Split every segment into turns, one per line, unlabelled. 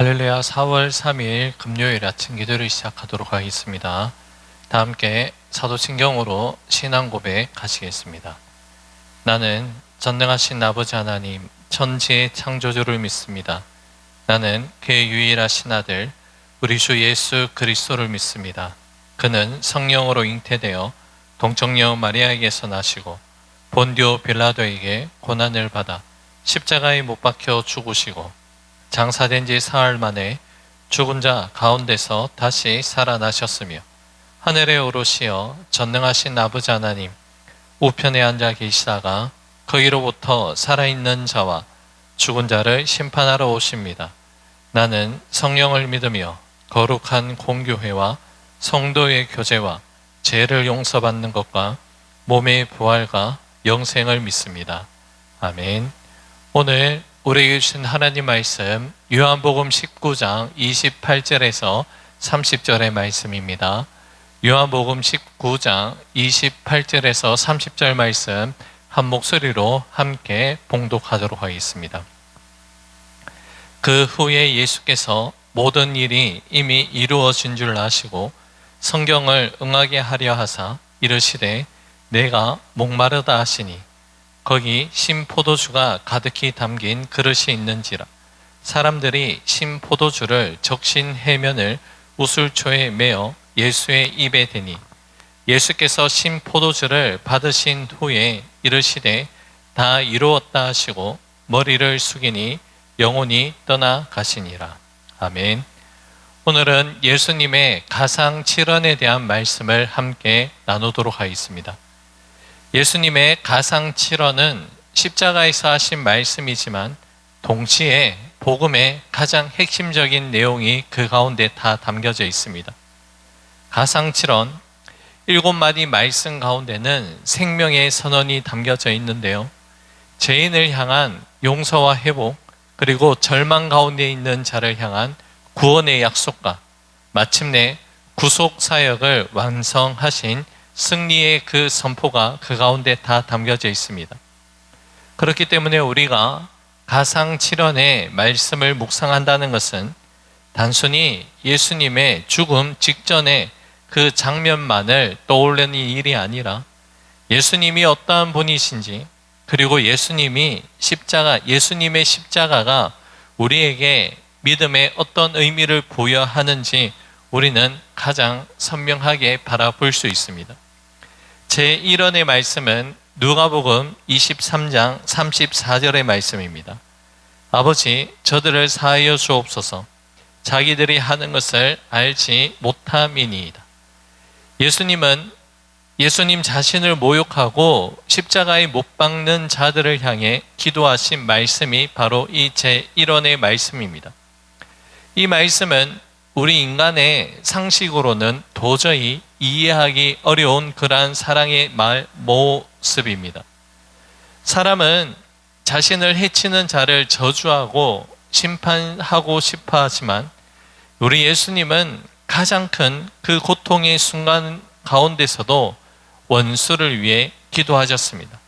할렐루야. 4월 3일 금요일 아침 기도를 시작하도록 하겠습니다. 다 함께 사도신경으로 신앙 고백 하시겠습니다. 나는 전능하신 아버지 하나님 천지의 창조주를 믿습니다. 나는 그의 유일하신 아들 우리 주 예수 그리스도를 믿습니다. 그는 성령으로 잉태되어 동정녀 마리아에게서 나시고 본디오 빌라도에게 고난을 받아 십자가에 못 박혀 죽으시고 장사된 지 사흘 만에 죽은 자 가운데서 다시 살아나셨으며 하늘에 오르시어 전능하신 아버지 하나님 우편에 앉아 계시다가 거기로부터 살아있는 자와 죽은 자를 심판하러 오십니다. 나는 성령을 믿으며 거룩한 공교회와 성도의 교제와 죄를 용서받는 것과 몸의 부활과 영생을 믿습니다. 아멘. 오늘 우리에게 주신 하나님 말씀 요한복음 19장 28절에서 30절의 말씀입니다. 요한복음 19장 28절에서 30절 말씀 한 목소리로 함께 봉독하도록 하겠습니다. 그 후에 예수께서 모든 일이 이미 이루어진 줄 아시고 성경을 응하게 하려 하사 이르시되 내가 목마르다 하시니 거기 신포도주가 가득히 담긴 그릇이 있는지라 사람들이 신포도주를 적신 해면을 우슬초에 메어 예수의 입에 대니 예수께서 신포도주를 받으신 후에 이르시되 다 이루었다 하시고 머리를 숙이니 영혼이 떠나 가시니라. 아멘. 오늘은 예수님의 가상칠언에 대한 말씀을 함께 나누도록 하겠습니다. 예수님의 가상칠언은 십자가에서 하신 말씀이지만 동시에 복음의 가장 핵심적인 내용이 그 가운데 다 담겨져 있습니다. 가상칠언 7마디 말씀 가운데는 생명의 선언이 담겨져 있는데요. 죄인을 향한 용서와 회복, 그리고 절망 가운데 있는 자를 향한 구원의 약속과 마침내 구속 사역을 완성하신 승리의 그 선포가 그 가운데 다 담겨져 있습니다. 그렇기 때문에 우리가 가상칠언의 말씀을 묵상한다는 것은 단순히 예수님의 죽음 직전의 그 장면만을 떠올리는 일이 아니라 예수님이 어떠한 분이신지, 그리고 예수님의 십자가가 우리에게 믿음에 어떤 의미를 부여하는지 우리는 가장 선명하게 바라볼 수 있습니다. 제1원의 말씀은 누가복음 23장 34절의 말씀입니다. 아버지, 저들을 사하여 주옵소서. 자기들이 하는 것을 알지 못함이니이다. 예수님 자신을 모욕하고 십자가에 못 박는 자들을 향해 기도하신 말씀이 바로 이 제1원의 말씀입니다. 이 말씀은 우리 인간의 상식으로는 도저히 이해하기 어려운 그러한 사랑의 모습입니다. 사람은 자신을 해치는 자를 저주하고 심판하고 싶어 하지만 우리 예수님은 가장 큰 그 고통의 순간 가운데서도 원수를 위해 기도하셨습니다.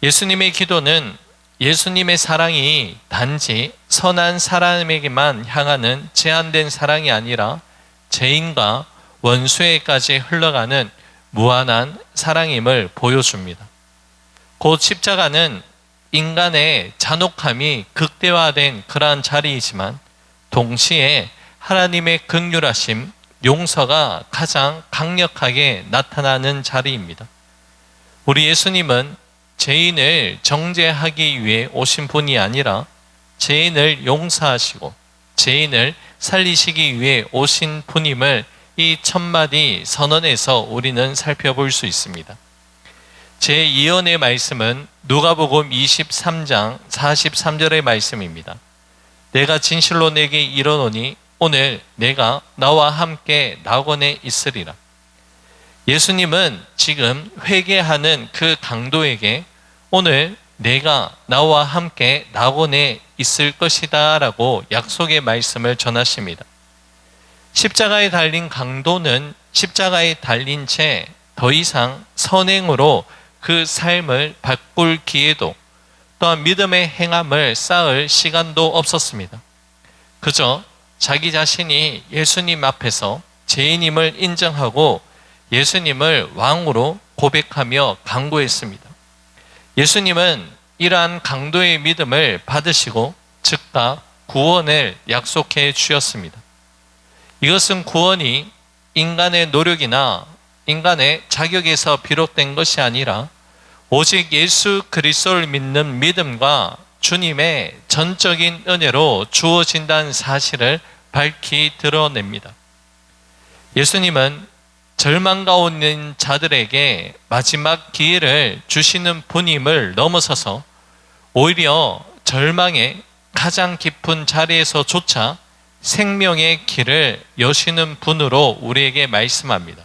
예수님의 기도는 예수님의 사랑이 단지 선한 사람에게만 향하는 제한된 사랑이 아니라 죄인과 원수에까지 흘러가는 무한한 사랑임을 보여줍니다. 곧 십자가는 인간의 잔혹함이 극대화된 그러한 자리이지만 동시에 하나님의 긍휼하심, 용서가 가장 강력하게 나타나는 자리입니다. 우리 예수님은 죄인을 정죄하기 위해 오신 분이 아니라 죄인을 용서하시고 죄인을 살리시기 위해 오신 분임을 이 첫마디 선언에서 우리는 살펴볼 수 있습니다. 제2원의 말씀은 누가복음 23장 43절의 말씀입니다. 내가 진실로 내게 이르노니 오늘 내가 나와 함께 낙원에 있으리라. 예수님은 지금 회개하는 그 강도에게 오늘 내가 나와 함께 낙원에 있을 것이다 라고 약속의 말씀을 전하십니다. 십자가에 달린 강도는 십자가에 달린 채 더 이상 선행으로 그 삶을 바꿀 기회도 또한 믿음의 행함을 쌓을 시간도 없었습니다. 그저 자기 자신이 예수님 앞에서 죄인임을 인정하고 예수님을 왕으로 고백하며 간구했습니다. 예수님은 이러한 강도의 믿음을 받으시고 즉각 구원을 약속해 주셨습니다. 이것은 구원이 인간의 노력이나 인간의 자격에서 비롯된 것이 아니라 오직 예수 그리스도를 믿는 믿음과 주님의 전적인 은혜로 주어진다는 사실을 밝히 드러냅니다. 예수님은 절망 가운데 있는 자들에게 마지막 기회를 주시는 분임을 넘어서서 오히려 절망의 가장 깊은 자리에서조차 생명의 길을 여시는 분으로 우리에게 말씀합니다.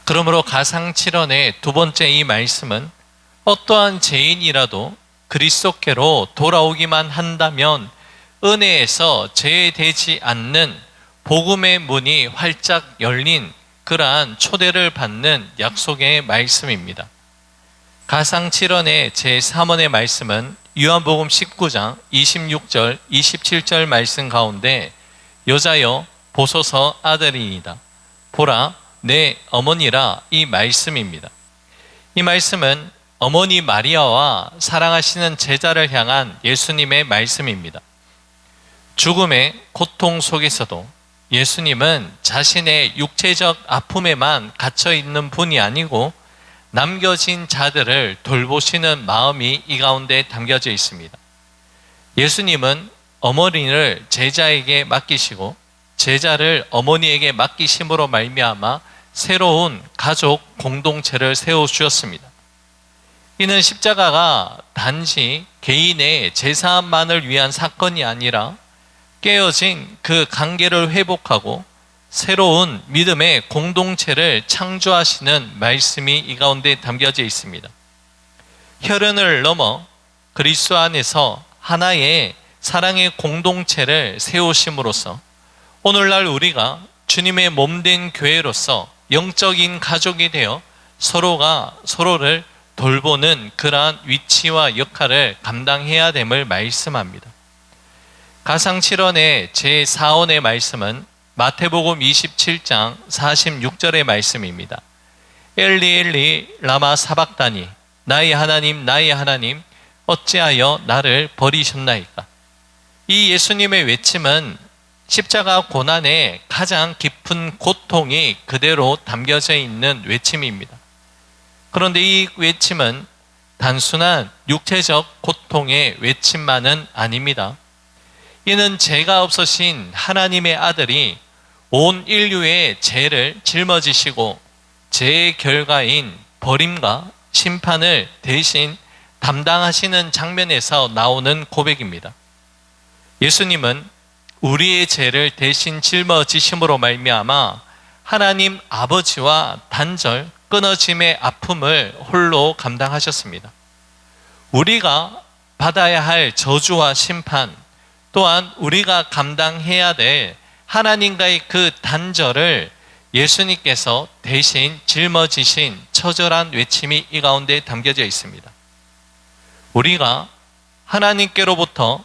그러므로 가상칠언의 두 번째 이 말씀은 어떠한 죄인이라도 그리스도께로 돌아오기만 한다면 은혜에서 제외되지 않는 복음의 문이 활짝 열린 그러한 초대를 받는 약속의 말씀입니다. 가상칠언의 제3원의 말씀은 요한복음 19장 26절 27절 말씀 가운데 여자여 보소서 아들이니이다. 보라 내 어머니라 이 말씀입니다. 이 말씀은 어머니 마리아와 사랑하시는 제자를 향한 예수님의 말씀입니다. 죽음의 고통 속에서도 예수님은 자신의 육체적 아픔에만 갇혀 있는 분이 아니고 남겨진 자들을 돌보시는 마음이 이 가운데 담겨져 있습니다. 예수님은 어머니를 제자에게 맡기시고 제자를 어머니에게 맡기심으로 말미암아 새로운 가족 공동체를 세워주셨습니다. 이는 십자가가 단지 개인의 제사함만을 위한 사건이 아니라 깨어진 그 관계를 회복하고 새로운 믿음의 공동체를 창조하시는 말씀이 이 가운데 담겨져 있습니다. 혈연을 넘어 그리스도 안에서 하나의 사랑의 공동체를 세우심으로써 오늘날 우리가 주님의 몸된 교회로서 영적인 가족이 되어 서로가 서로를 돌보는 그러한 위치와 역할을 감당해야 됨을 말씀합니다. 가상칠언의 제4원의 말씀은 마태복음 27장 46절의 말씀입니다. 엘리 엘리 라마 사박다니 나의 하나님 어찌하여 나를 버리셨나이까. 이 예수님의 외침은 십자가 고난의 가장 깊은 고통이 그대로 담겨져 있는 외침입니다. 그런데 이 외침은 단순한 육체적 고통의 외침만은 아닙니다. 이는 죄가 없으신 하나님의 아들이 온 인류의 죄를 짊어지시고 죄의 결과인 버림과 심판을 대신 담당하시는 장면에서 나오는 고백입니다. 예수님은 우리의 죄를 대신 짊어지심으로 말미암아 하나님 아버지와 단절, 끊어짐의 아픔을 홀로 감당하셨습니다. 우리가 받아야 할 저주와 심판, 또한 우리가 감당해야 될 하나님과의 그 단절을 예수님께서 대신 짊어지신 처절한 외침이 이 가운데 담겨져 있습니다. 우리가 하나님께로부터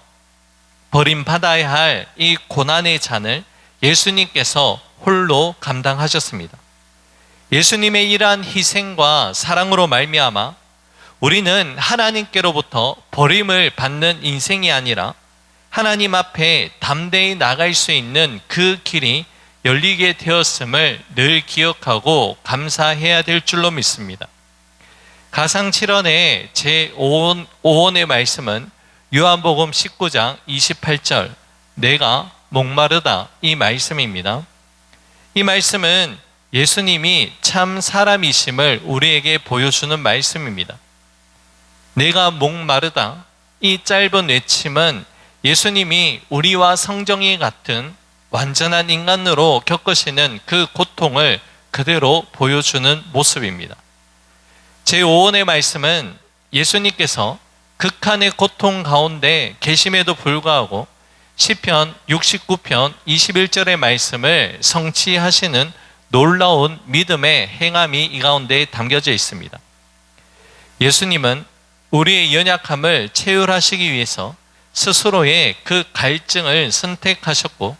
버림받아야 할 이 고난의 잔을 예수님께서 홀로 감당하셨습니다. 예수님의 이러한 희생과 사랑으로 말미암아 우리는 하나님께로부터 버림을 받는 인생이 아니라 하나님 앞에 담대히 나갈 수 있는 그 길이 열리게 되었음을 늘 기억하고 감사해야 될 줄로 믿습니다. 가상칠언의 제5원의 말씀은 요한복음 19장 28절 내가 목마르다 이 말씀입니다. 이 말씀은 예수님이 참 사람이심을 우리에게 보여주는 말씀입니다. 내가 목마르다 이 짧은 외침은 예수님이 우리와 성정이 같은 완전한 인간으로 겪으시는 그 고통을 그대로 보여주는 모습입니다. 제5원의 말씀은 예수님께서 극한의 고통 가운데 계심에도 불구하고 시편 69편 21절의 말씀을 성취하시는 놀라운 믿음의 행함이 이 가운데 담겨져 있습니다. 예수님은 우리의 연약함을 체휼하시기 위해서 스스로의 그 갈증을 선택하셨고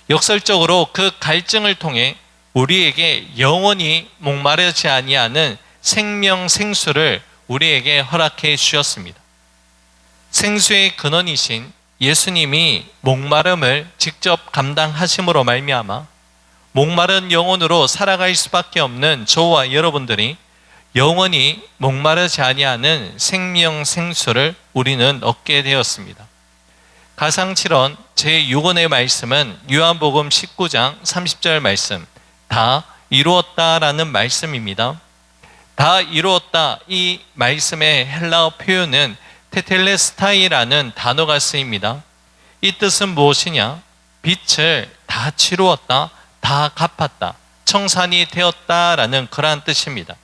역설적으로 그 갈증을 통해 우리에게 영원히 목마르지 아니하는 생명 생수를 우리에게 허락해 주셨습니다. 생수의 근원이신 예수님이 목마름을 직접 감당하심으로 말미암아 목마른 영혼으로 살아갈 수밖에 없는 저와 여러분들이 영원히 목마르지 아니하는 생명 생수를 우리는 얻게 되었습니다. 가상칠언 제6원의 말씀은 요한복음 19장 30절 말씀, 다 이루었다라는 말씀입니다. 다 이루었다, 이 말씀의 헬라어 표현은 테텔레스타이라는 단어가 쓰입니다. 이 뜻은 무엇이냐? 빛을 다 치루었다, 다 갚았다, 청산이 되었다라는 그러한 뜻입니다.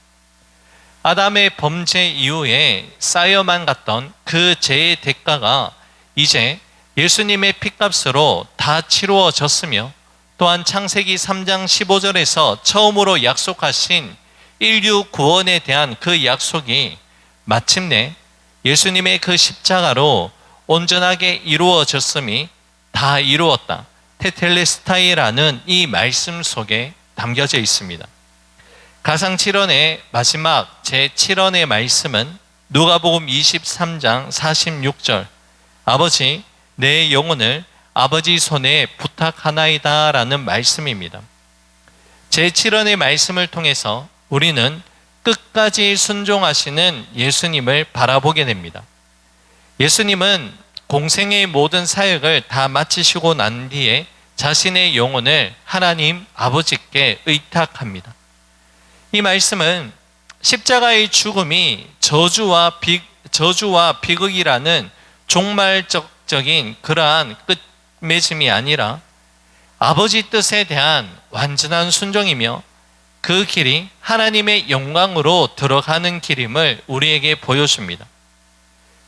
아담의 범죄 이후에 쌓여만 갔던 그 죄의 대가가 이제 예수님의 피값으로 다 치루어졌으며 또한 창세기 3장 15절에서 처음으로 약속하신 인류 구원에 대한 그 약속이 마침내 예수님의 그 십자가로 온전하게 이루어졌음이 다 이루었다, 테텔레스타이라는 이 말씀 속에 담겨져 있습니다. 가상칠언의 마지막 제7원의 말씀은 누가복음 23장 46절, 아버지 내 영혼을 아버지 손에 부탁하나이다 라는 말씀입니다. 제7원의 말씀을 통해서 우리는 끝까지 순종하시는 예수님을 바라보게 됩니다. 예수님은 공생의 모든 사역을 다 마치시고 난 뒤에 자신의 영혼을 하나님 아버지께 의탁합니다. 이 말씀은 십자가의 죽음이 저주와 비극이라는 종말적인 그러한 끝맺음이 아니라 아버지 뜻에 대한 완전한 순종이며 그 길이 하나님의 영광으로 들어가는 길임을 우리에게 보여줍니다.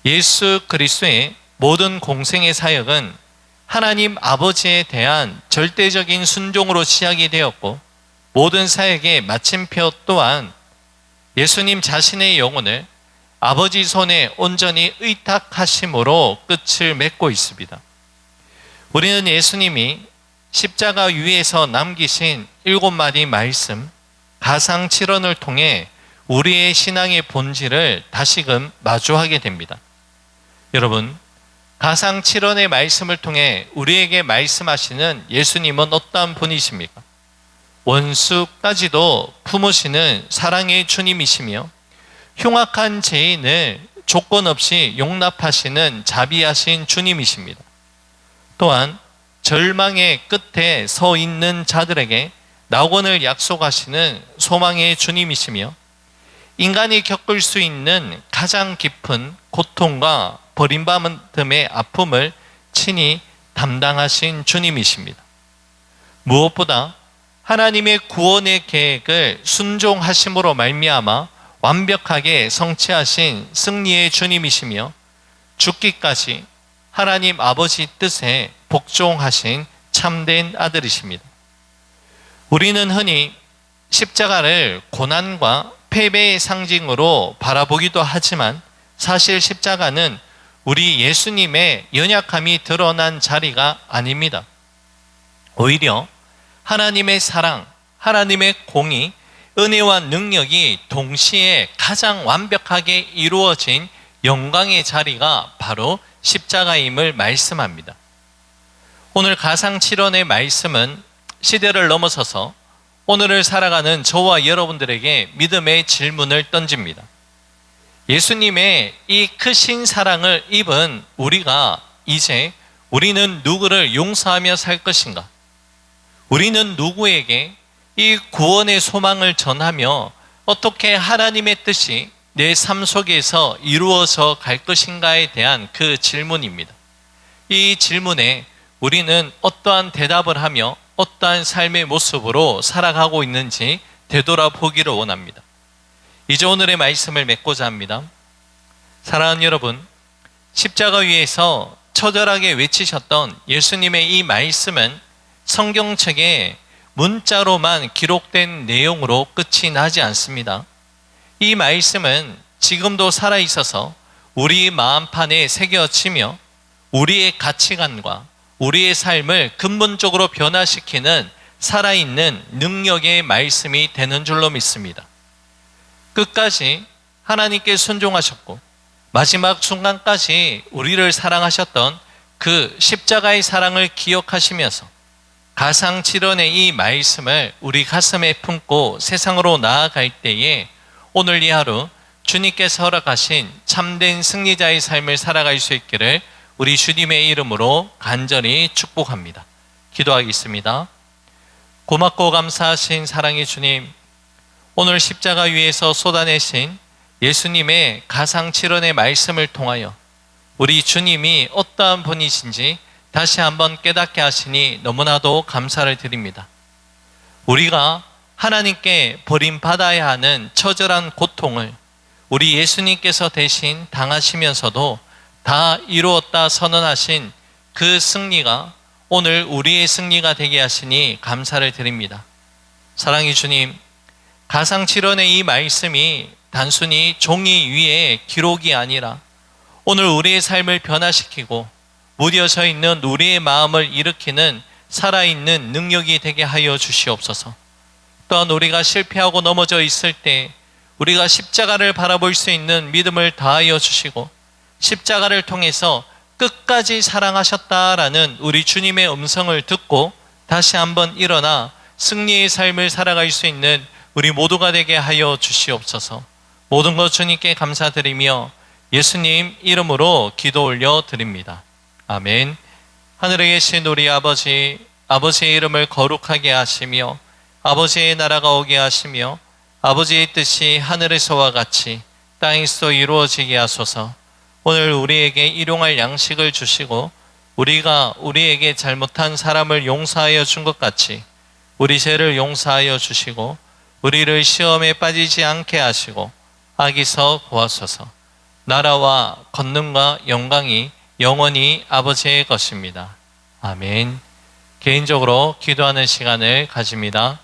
예수 그리스도의 모든 공생의 사역은 하나님 아버지에 대한 절대적인 순종으로 시작이 되었고 모든 사역의 마침표 또한 예수님 자신의 영혼을 아버지 손에 온전히 의탁하심으로 끝을 맺고 있습니다. 우리는 예수님이 십자가 위에서 남기신 7마디 말씀, 가상칠언을 통해 우리의 신앙의 본질을 다시금 마주하게 됩니다. 여러분, 가상칠언의 말씀을 통해 우리에게 말씀하시는 예수님은 어떠한 분이십니까? 원수까지도 품으시는 사랑의 주님이시며 흉악한 죄인을 조건 없이 용납하시는 자비하신 주님이십니다. 또한 절망의 끝에 서 있는 자들에게 낙원을 약속하시는 소망의 주님이시며 인간이 겪을 수 있는 가장 깊은 고통과 버림받음의 아픔을 친히 담당하신 주님이십니다. 무엇보다 하나님의 구원의 계획을 순종하심으로 말미암아 완벽하게 성취하신 승리의 주님이시며 죽기까지 하나님 아버지 뜻에 복종하신 참된 아들이십니다. 우리는 흔히 십자가를 고난과 패배의 상징으로 바라보기도 하지만 사실 십자가는 우리 예수님의 연약함이 드러난 자리가 아닙니다. 오히려 하나님의 사랑, 하나님의 공의, 은혜와 능력이 동시에 가장 완벽하게 이루어진 영광의 자리가 바로 십자가임을 말씀합니다. 오늘 가상칠언의 말씀은 시대를 넘어서서 오늘을 살아가는 저와 여러분들에게 믿음의 질문을 던집니다. 예수님의 이 크신 사랑을 입은 우리가 이제 우리는 누구를 용서하며 살 것인가? 우리는 누구에게 이 구원의 소망을 전하며 어떻게 하나님의 뜻이 내 삶 속에서 이루어져 갈 것인가에 대한 그 질문입니다. 이 질문에 우리는 어떠한 대답을 하며 어떠한 삶의 모습으로 살아가고 있는지 되돌아보기를 원합니다. 이제 오늘의 말씀을 맺고자 합니다. 사랑하는 여러분, 십자가 위에서 처절하게 외치셨던 예수님의 이 말씀은 성경책에 문자로만 기록된 내용으로 끝이 나지 않습니다. 이 말씀은 지금도 살아있어서 우리 마음판에 새겨지며 우리의 가치관과 우리의 삶을 근본적으로 변화시키는 살아있는 능력의 말씀이 되는 줄로 믿습니다. 끝까지 하나님께 순종하셨고 마지막 순간까지 우리를 사랑하셨던 그 십자가의 사랑을 기억하시면서 가상칠언의 이 말씀을 우리 가슴에 품고 세상으로 나아갈 때에 오늘 이 하루 주님께서 허락하신 참된 승리자의 삶을 살아갈 수 있기를 우리 주님의 이름으로 간절히 축복합니다. 기도하겠습니다. 고맙고 감사하신 사랑의 주님, 오늘 십자가 위에서 쏟아내신 예수님의 가상칠언의 말씀을 통하여 우리 주님이 어떠한 분이신지 다시 한번 깨닫게 하시니 너무나도 감사를 드립니다. 우리가 하나님께 버림받아야 하는 처절한 고통을 우리 예수님께서 대신 당하시면서도 다 이루었다 선언하신 그 승리가 오늘 우리의 승리가 되게 하시니 감사를 드립니다. 사랑의 주님, 가상칠언의 이 말씀이 단순히 종이 위에 기록이 아니라 오늘 우리의 삶을 변화시키고 무뎌져 있는 우리의 마음을 일으키는 살아있는 능력이 되게 하여 주시옵소서. 또한 우리가 실패하고 넘어져 있을 때 우리가 십자가를 바라볼 수 있는 믿음을 다하여 주시고 십자가를 통해서 끝까지 사랑하셨다라는 우리 주님의 음성을 듣고 다시 한번 일어나 승리의 삶을 살아갈 수 있는 우리 모두가 되게 하여 주시옵소서. 모든 것 주님께 감사드리며 예수님 이름으로 기도 올려 드립니다. 아멘. 하늘에 계신 우리 아버지, 아버지의 이름을 거룩하게 하시며 아버지의 나라가 오게 하시며 아버지의 뜻이 하늘에서와 같이 땅에서 이루어지게 하소서. 오늘 우리에게 일용할 양식을 주시고 우리가 우리에게 잘못한 사람을 용서하여 준 것 같이 우리 죄를 용서하여 주시고 우리를 시험에 빠지지 않게 하시고 악에서 구하소서. 나라와 권능과 영광이 영원히 아버지의 것입니다. 아멘. 개인적으로 기도하는 시간을 가집니다.